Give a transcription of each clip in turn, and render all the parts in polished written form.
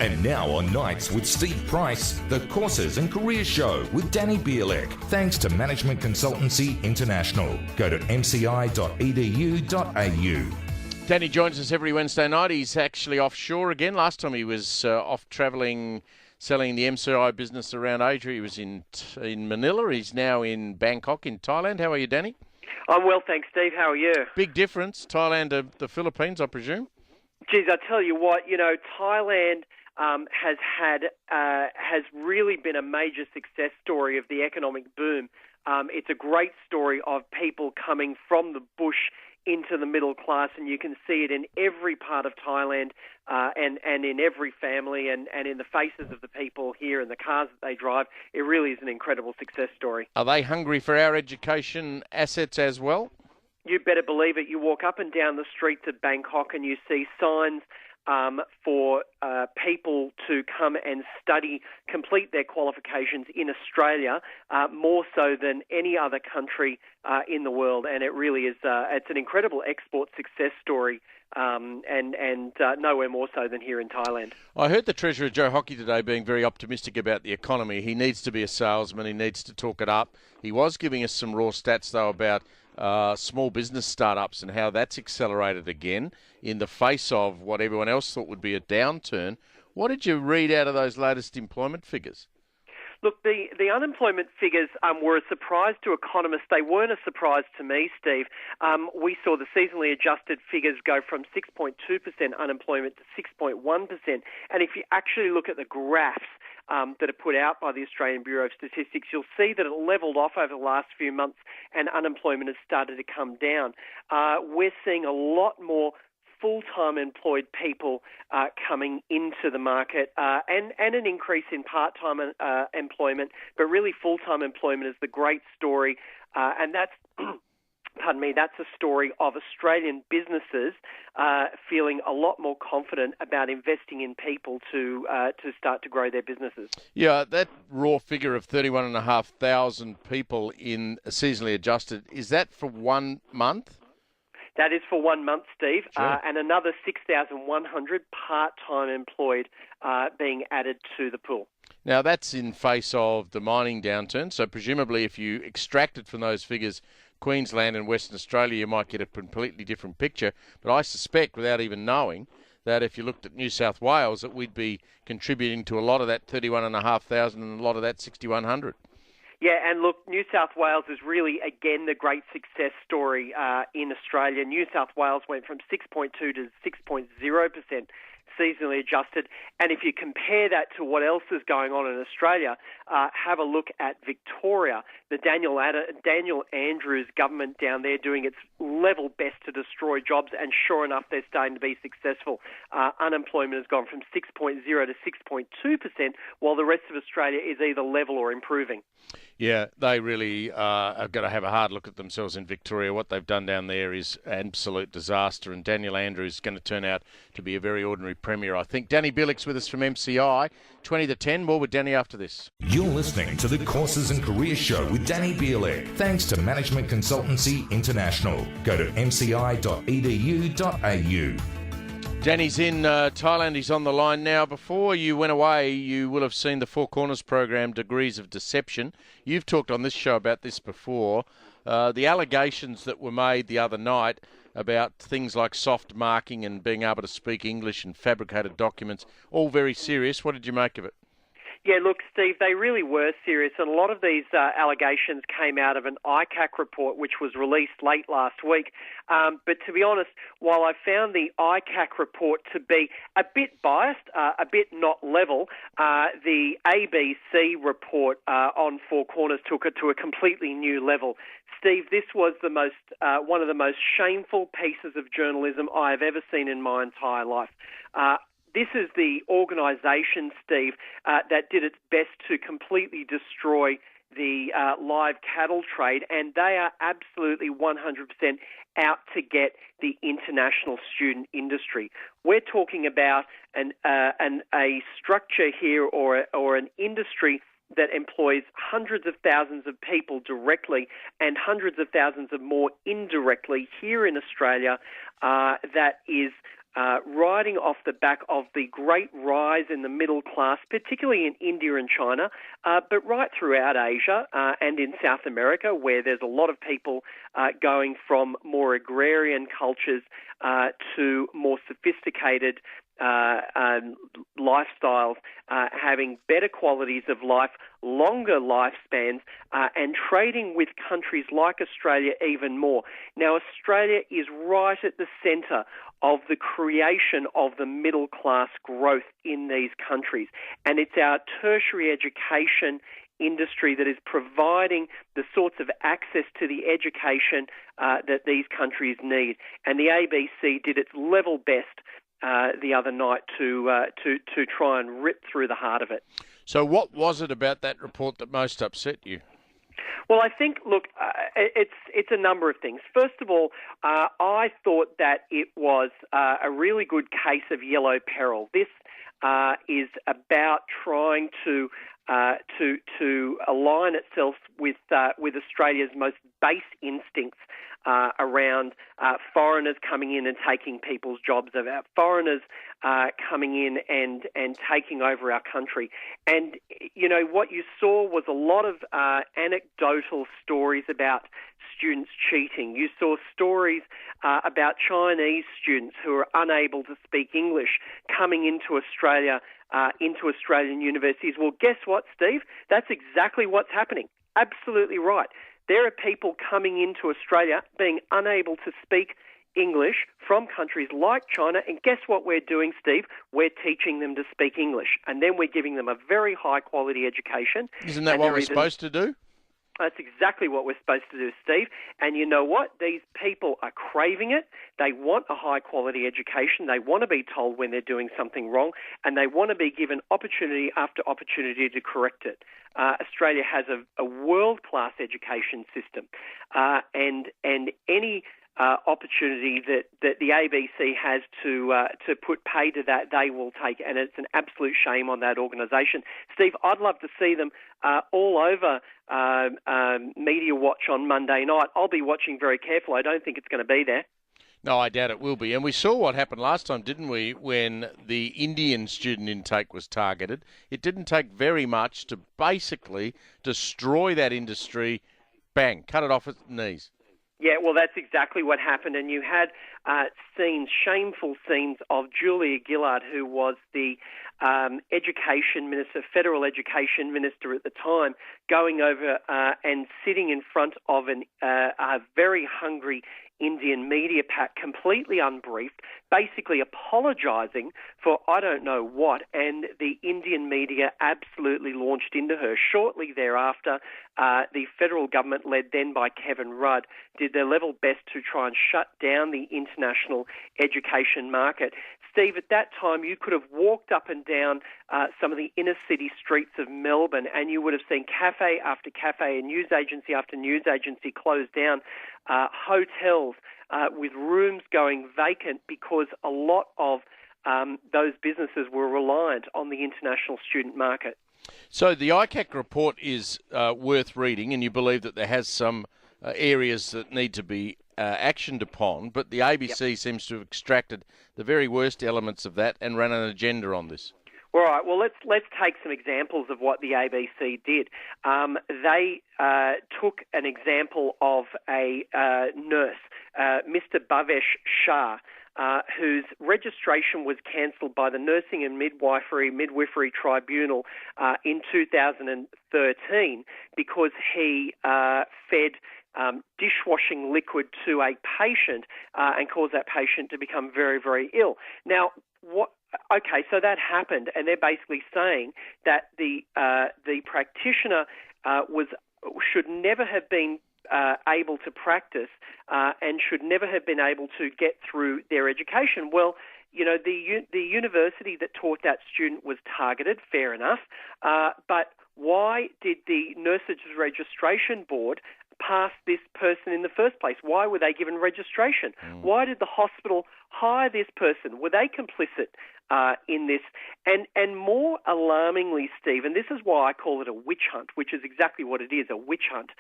And now on Nights with Steve Price, the Courses and Careers Show with Danny Bielik. Thanks to Management Consultancy International. Go to mci.edu.au. Danny joins us every Wednesday night. He's actually offshore again. Last time he was off travelling, selling the MCI business around Asia. He was in Manila. He's now in Bangkok in Thailand. How are you, Danny? I'm well, thanks, Steve. How are you? Big difference, Thailand to the Philippines, I presume? Geez, I tell you what, Thailand has really been a major success story of the economic boom. It's a great story of people coming from the bush into the middle class, and you can see it in every part of Thailand and in every family and in the faces of the people here and the cars that they drive. It really is an incredible success story. Are they hungry for our education assets as well? You better believe it. You walk up and down the streets of Bangkok and you see signs for people to come and study, complete their qualifications in Australia, more so than any other country in the world. And it really is, it's an incredible export success story, and nowhere more so than here in Thailand. I heard the Treasurer, Joe Hockey, today being very optimistic about the economy. He needs to be a salesman. He needs to talk it up. He was giving us some raw stats, though, about small business startups and how that's accelerated again in the face of what everyone else thought would be a downturn. What did you read out of those latest employment figures? Look, the unemployment figures were a surprise to economists. They weren't a surprise to me, Steve. We saw the seasonally adjusted figures go from 6.2% unemployment to 6.1%. And if you actually look at the graphs that are put out by the Australian Bureau of Statistics, you'll see that it levelled off over the last few months and unemployment has started to come down. We're seeing a lot more full-time employed people coming into the market and an increase in part-time employment, but really full-time employment is the great story, and that's pardon me, that's a story of Australian businesses feeling a lot more confident about investing in people to start to grow their businesses. Yeah, that raw figure of 31,500 people in seasonally adjusted, is that for 1 month? That is for 1 month, Steve, sure. And another 6,100 part-time employed being added to the pool. Now, that's in face of the mining downturn, so presumably if you extracted from those figures Queensland and Western Australia, you might get a completely different picture. But I suspect, without even knowing, that if you looked at New South Wales, that we'd be contributing to a lot of that 31,500 and a lot of that 6,100. Yeah, and look, New South Wales is really, again, the great success story in Australia. New South Wales went from 6.2 to 6.0% seasonally adjusted. And if you compare that to what else is going on in Australia, have a look at Victoria. The Daniel Andrews government down there doing its level best to destroy jobs, and sure enough, they're starting to be successful. Unemployment has gone from 6.0 to 6.2%, while the rest of Australia is either level or improving. Yeah, they really are going to have a hard look at themselves in Victoria. What they've done down there is absolute disaster, and Daniel Andrews is going to turn out to be a very ordinary premier, I think. Danny Bielik's with us from MCI, 20 to 10. More with Danny after this. You're listening to the Courses and Careers Show with Danny Bielik. Thanks to Management Consultancy International. Go to mci.edu.au. Danny's in Thailand. He's on the line now. Before you went away, you will have seen the Four Corners program, Degrees of Deception. You've talked on this show about this before. The allegations that were made the other night about things like soft marking and being able to speak English and fabricated documents, all very serious. What did you make of it? Yeah, look, Steve, they really were serious, and a lot of these allegations came out of an ICAC report which was released late last week. But to be honest, while I found the ICAC report to be a bit biased, a bit not level, the ABC report on Four Corners took it to a completely new level. Steve, this was the most one of the most shameful pieces of journalism I have ever seen in my entire life. This is the organisation, Steve, that did its best to completely destroy the live cattle trade, and they are absolutely 100% out to get the international student industry. We're talking about a structure here or an industry that employs hundreds of thousands of people directly and hundreds of thousands of more indirectly here in Australia, that is riding off the back of the great rise in the middle class, particularly in India and China, but right throughout Asia and in South America, where there's a lot of people going from more agrarian cultures to more sophisticated lifestyles, having better qualities of life, longer lifespans, and trading with countries like Australia even more. Now, Australia is right at the centre of the creation of the middle class growth in these countries, and it's our tertiary education industry that is providing the sorts of access to the education that these countries need. And the ABC did its level best the other night to try and rip through the heart of it. So what was it about that report that most upset you? Well, I think, look, it's a number of things. First of all, I thought that it was a really good case of yellow peril. This is about trying to align itself with Australia's most base instincts around foreigners coming in and taking people's jobs, about foreigners coming in and taking over our country. And, you know, what you saw was a lot of anecdotal stories about students cheating. You saw stories about Chinese students who are unable to speak English coming into Australia, into Australian universities. Well, guess what, Steve? That's exactly what's happening. Absolutely right. There are people coming into Australia being unable to speak English from countries like China, and guess what we're doing, Steve? We're teaching them to speak English, and then we're giving them a very high-quality education. Isn't that what we're supposed to do? That's exactly what we're supposed to do, Steve. And you know what? These people are craving it. They want a high-quality education. They want to be told when they're doing something wrong, and they want to be given opportunity after opportunity to correct it. Australia has a world-class education system, and any opportunity that the ABC has to put pay to that, they will take, and it's an absolute shame on that organisation. Steve, I'd love to see them all over Media Watch on Monday night. I'll be watching very carefully. I don't think it's going to be there. No, I doubt it will be. And we saw what happened last time, didn't we, when the Indian student intake was targeted. It didn't take very much to basically destroy that industry. Bang, cut it off at the knees. Yeah, well, that's exactly what happened. And you had shameful scenes of Julia Gillard, who was the education minister, federal education minister at the time, going over and sitting in front of a very hungry Indian media pack, completely unbriefed, basically apologising for I don't know what, and the Indian media absolutely launched into her. Shortly thereafter, the federal government, led then by Kevin Rudd, did their level best to try and shut down the international education market. Steve, at that time, you could have walked up and down some of the inner city streets of Melbourne, and you would have seen cafe after cafe and news agency after news agency closed down, hotels with rooms going vacant because a lot of those businesses were reliant on the international student market. So the ICAC report is worth reading, and you believe that there has some areas that need to be actioned upon, but the ABC seems to have extracted the very worst elements of that and ran an agenda on this. All right, well, let's take some examples of what the ABC did. They took an example of a nurse, Mr. Bhavesh Shah, whose registration was cancelled by the Nursing and Midwifery Tribunal in 2013 because he fed dishwashing liquid to a patient and caused that patient to become very, very ill. Now, okay, so that happened, and they're basically saying that the practitioner should never have been able to practice and should never have been able to get through their education. Well, you know, the university that taught that student was targeted, fair enough, but why did the Nurses Registration Board pass this person in the first place? Why were they given registration? Why did the hospital hire this person? Were they complicit in this. And more alarmingly, Steve, and this is why I call it a witch hunt, which is exactly what it is, a witch hunt.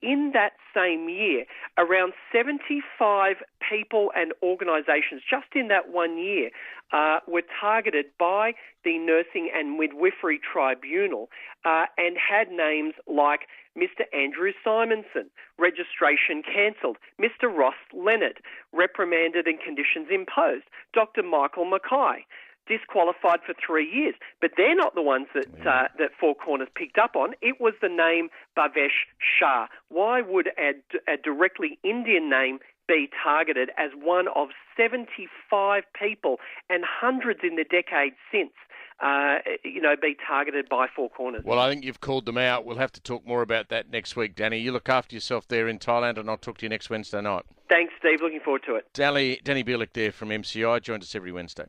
In that same year, around 75 people and organisations, just in that 1 year, were targeted by the Nursing and Midwifery Tribunal and had names like Mr. Andrew Simonson, registration cancelled, Mr. Ross Leonard, reprimanded and conditions imposed, Dr. Michael Mackay, disqualified for 3 years. But they're not the ones that Four Corners picked up on. It was the name Bhavesh Shah. Why would a directly Indian name be targeted as one of 75 people and hundreds in the decades since, be targeted by Four Corners? Well, I think you've called them out. We'll have to talk more about that next week, Danny. You look after yourself there in Thailand, and I'll talk to you next Wednesday night. Thanks, Steve. Looking forward to it. Danny Bielik there from MCI joined us every Wednesday.